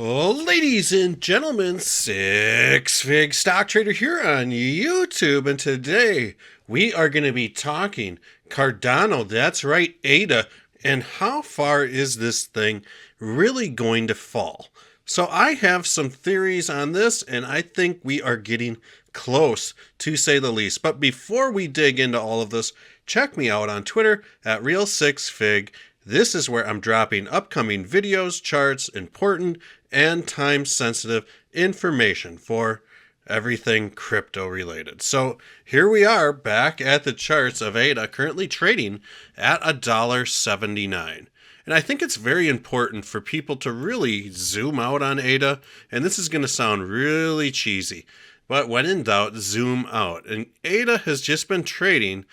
Well, ladies and gentlemen, Six Fig Stock Trader here on YouTube, and today we are going to be talking Cardano, that's right, ADA, and how far is this thing really going to fall? So I have some theories on this, and I think we are getting close, to say the least. But before we dig into all of this, check me out on Twitter at Real6Fig. This is where I'm dropping upcoming videos, charts, important and time-sensitive information for everything crypto related. So here we are back at the charts of ADA, currently trading at $1.79. And I think it's very important for people to really zoom out on ADA, and this is going to sound really cheesy, but when in doubt, zoom out. And ADA has just been trading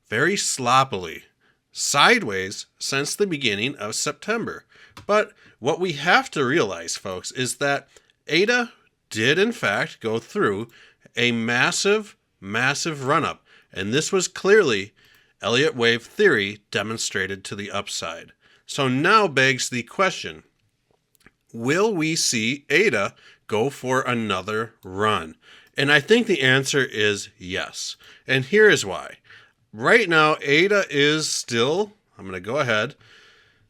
very sloppily, sideways since the beginning of September. But what we have to realize, folks, is that ADA did in fact go through a massive run-up. And this was clearly Elliott wave theory demonstrated to the upside. So now begs the question, will we see ADA go for another run? And I think the answer is yes. And here is why. Right now, ADA is still, I'm going to go ahead,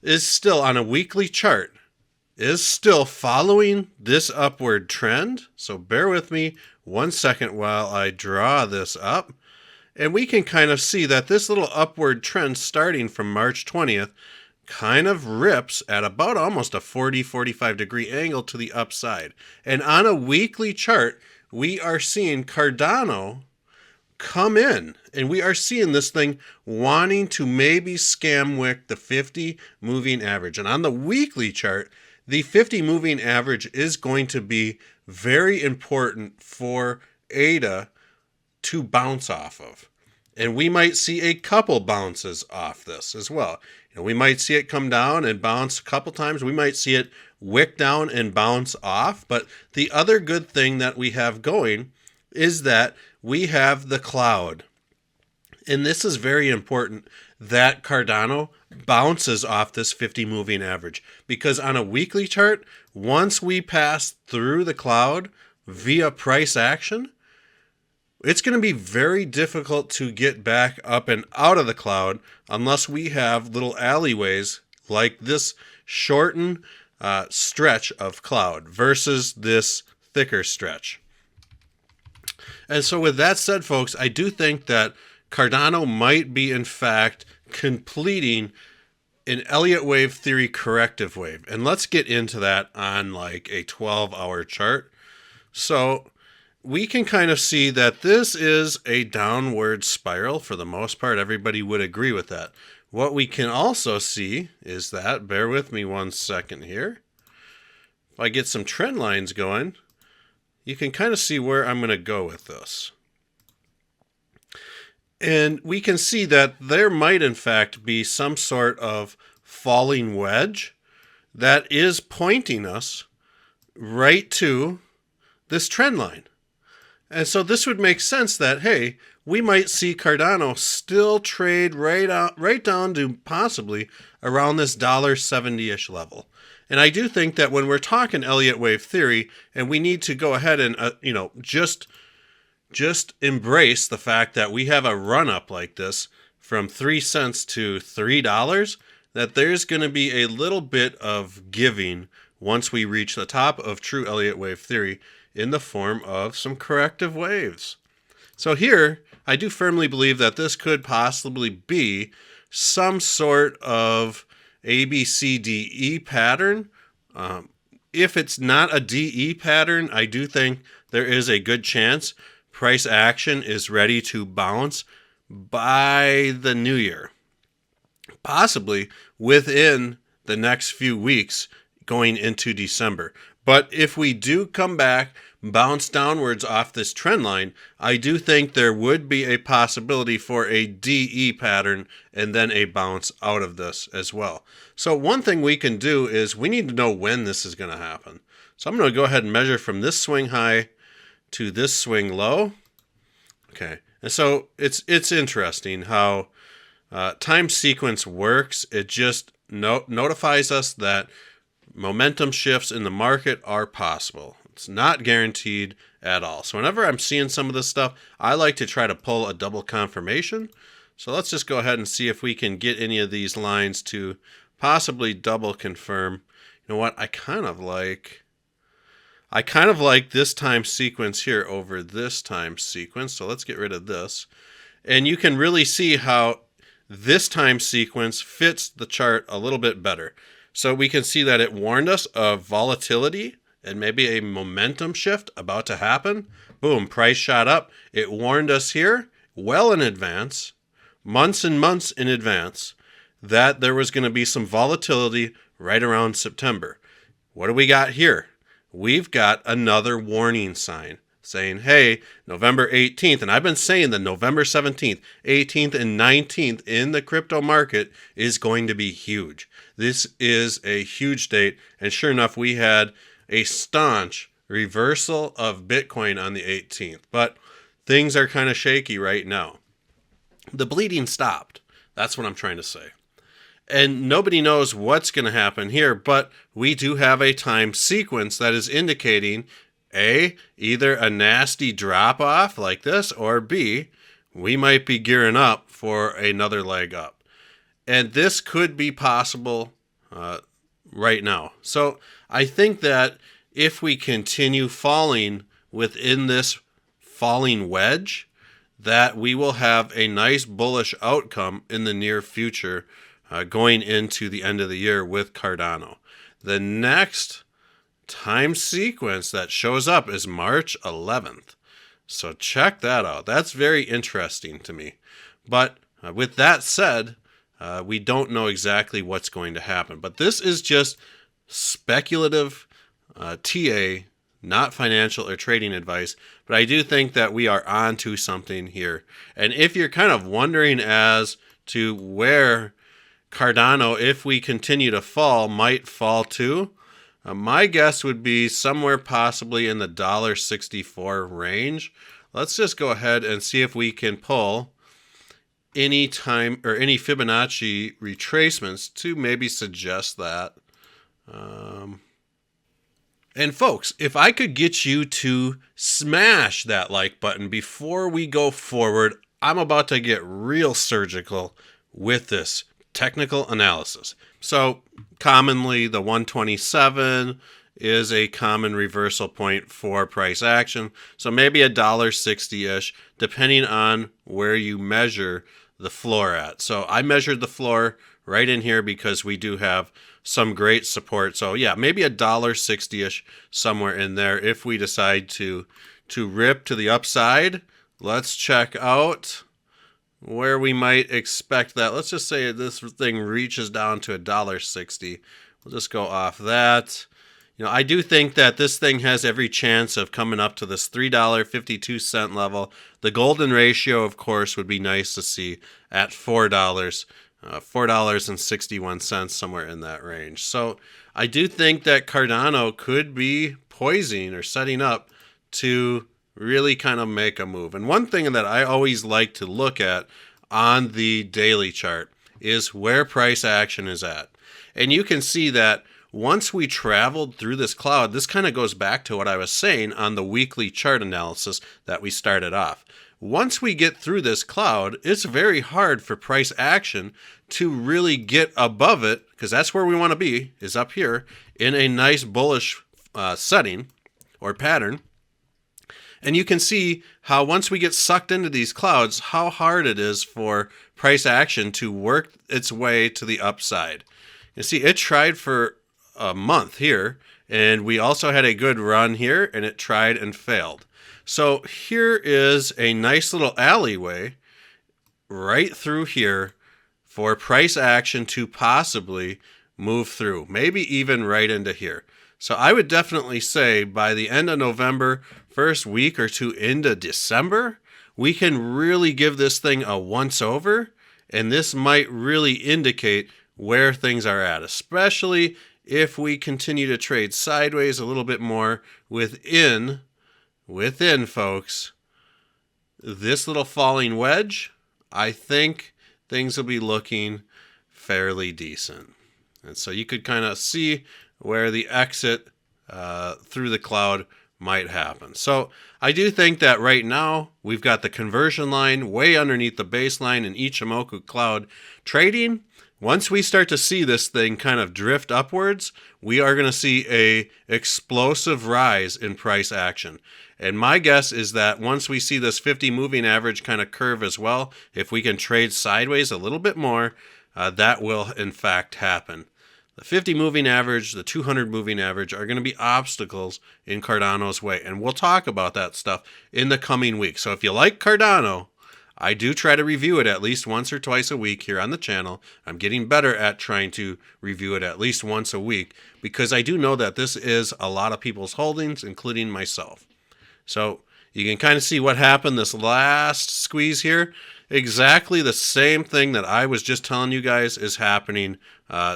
is still on a weekly chart, is still following this upward trend. So bear with me 1 second while I draw this up. And we can kind of see that this little upward trend starting from March 20th kind of rips at about almost a 45 degree angle to the upside. And on a weekly chart, we are seeing Cardano come in, and we are seeing this thing wanting to maybe scam wick the 50 moving average. And on the weekly chart, the 50 moving average is going to be very important for ADA to bounce off of. And we might see a couple bounces off this as well. We might see it come down and bounce a couple times. We might see it wick down and bounce off. But the other good thing that we have going is that we have the cloud. And this is very important that Cardano bounces off this 50 moving average, because on a weekly chart, once we pass through the cloud via price action, it's going to be very difficult to get back up and out of the cloud unless we have little alleyways like this shortened stretch of cloud versus this thicker stretch. And so with that said, folks, I do think that Cardano might be, in fact, completing an Elliott wave theory corrective wave. And let's get into that on like a 12-hour chart. So we can kind of see that this is a downward spiral for the most part. Everybody would agree with that. What we can also see is that, bear with me 1 second here. If I get some trend lines going, you can kind of see where I'm going to go with this. And we can see that there might in fact be some sort of falling wedge that is pointing us right to this trend line. And so this would make sense that, hey, we might see Cardano still trade right down to possibly around this $1.70-ish level. And I do think that when we're talking Elliott wave theory, and we need to go ahead and just embrace the fact that we have a run up like this from 3 cents to $3, that there's going to be a little bit of giving once we reach the top of true Elliott wave theory in the form of some corrective waves. So here, I do firmly believe that this could possibly be some sort of ABCDE pattern. If it's not a DE pattern, I do think there is a good chance price action is ready to bounce by the new year, possibly within the next few weeks going into December. But if we do come back, bounce downwards off this trend line, I do think there would be a possibility for a DE pattern and then a bounce out of this as well. So one thing we can do is we need to know when this is going to happen. So I'm going to go ahead and measure from this swing high to this swing low. Okay, and so it's interesting how time sequence works. It just notifies us that momentum shifts in the market are possible. It's not guaranteed at all. So whenever I'm seeing some of this stuff, I like to try to pull a double confirmation. So let's just go ahead and see if we can get any of these lines to possibly double confirm. You know what? I kind of like this time sequence here over this time sequence. So let's get rid of this. And you can really see how this time sequence fits the chart a little bit better. So we can see that it warned us of volatility and maybe a momentum shift about to happen. Boom, price shot up. It warned us here well in advance, months and months in advance, that there was going to be some volatility right around September. What do we got here? We've got another warning sign saying, hey, November 18th, and I've been saying that November 17th, 18th, and 19th in the crypto market is going to be huge. This is a huge date, and sure enough, we had a staunch reversal of Bitcoin on the 18th, but things are kind of shaky right now. The bleeding stopped. That's what I'm trying to say. And nobody knows what's going to happen here, but we do have a time sequence that is indicating A, either a nasty drop off like this, or B, we might be gearing up for another leg up. And this could be possible right now. So I think that if we continue falling within this falling wedge, that we will have a nice bullish outcome in the near future going into the end of the year with Cardano. The next time sequence that shows up is March 11th. So check that out. That's very interesting to me. But with that said, we don't know exactly what's going to happen. But this is just speculative TA, not financial or trading advice. But I do think that we are on to something here. And if you're kind of wondering as to where Cardano, if we continue to fall, might fall to, my guess would be somewhere possibly in the $1.64 range. Let's just go ahead and see if we can pull any time or any Fibonacci retracements to maybe suggest that. And folks, if I could get you to smash that like button before we go forward, I'm about to get real surgical with this technical analysis. So commonly the 127 is a common reversal point for price action. So maybe $1.60-ish, depending on where you measure the floor at. So I measured the floor right in here because we do have some great support. So yeah, maybe $1.60-ish somewhere in there. If we decide to rip to the upside, let's check out where we might expect that. Let's just say this thing reaches down to $1.60. We'll just go off that. You know, I do think that this thing has every chance of coming up to this $3.52 level. The golden ratio, of course, would be nice to see at $4, $4.61, somewhere in that range. So I do think that Cardano could be poising or setting up to really kind of make a move. And one thing that I always like to look at on the daily chart is where price action is at. And you can see that once we traveled through this cloud, this kind of goes back to what I was saying on the weekly chart analysis that we started off. Once we get through this cloud, it's very hard for price action to really get above it, because that's where we want to be, is up here in a nice bullish setting or pattern. And you can see how once we get sucked into these clouds, how hard it is for price action to work its way to the upside. You see, it tried for a month here, and we also had a good run here, and it tried and failed. So here is a nice little alleyway right through here for price action to possibly move through, maybe even right into here. So I would definitely say by the end of November, first week or two into December, we can really give this thing a once over, and this might really indicate where things are at, especially if we continue to trade sideways a little bit more within folks, this little falling wedge. I think things will be looking fairly decent. And so you could kind of see where the exit through the cloud might happen. So I do think that right now we've got the conversion line way underneath the baseline in Ichimoku cloud trading. Once we start to see this thing kind of drift upwards, we are going to see a explosive rise in price action. And my guess is that once we see this 50 moving average kind of curve as well, if we can trade sideways a little bit more, that will in fact happen. The 50 moving average, the 200 moving average are going to be obstacles in Cardano's way. And we'll talk about that stuff in the coming weeks. So if you like Cardano, I do try to review it at least once or twice a week here on the channel. I'm getting better at trying to review it at least once a week because I do know that this is a lot of people's holdings, including myself. So you can kind of see what happened this last squeeze here. Exactly the same thing that I was just telling you guys is happening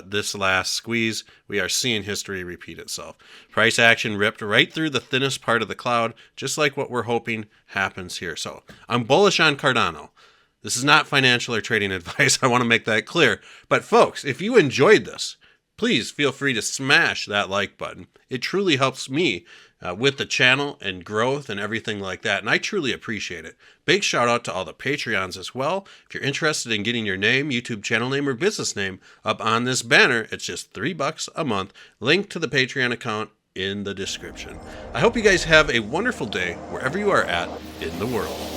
this last squeeze. We are seeing history repeat itself. Price action ripped right through the thinnest part of the cloud, just like what we're hoping happens here. So I'm bullish on Cardano. This is not financial or trading advice. I want to make that clear. But folks, if you enjoyed this, please feel free to smash that like button. It truly helps me with the channel and growth and everything like that. And I truly appreciate it. Big shout out to all the Patreons as well. If you're interested in getting your name, YouTube channel name, or business name up on this banner, it's just $3 a month. Link to the Patreon account in the description. I hope you guys have a wonderful day wherever you are at in the world.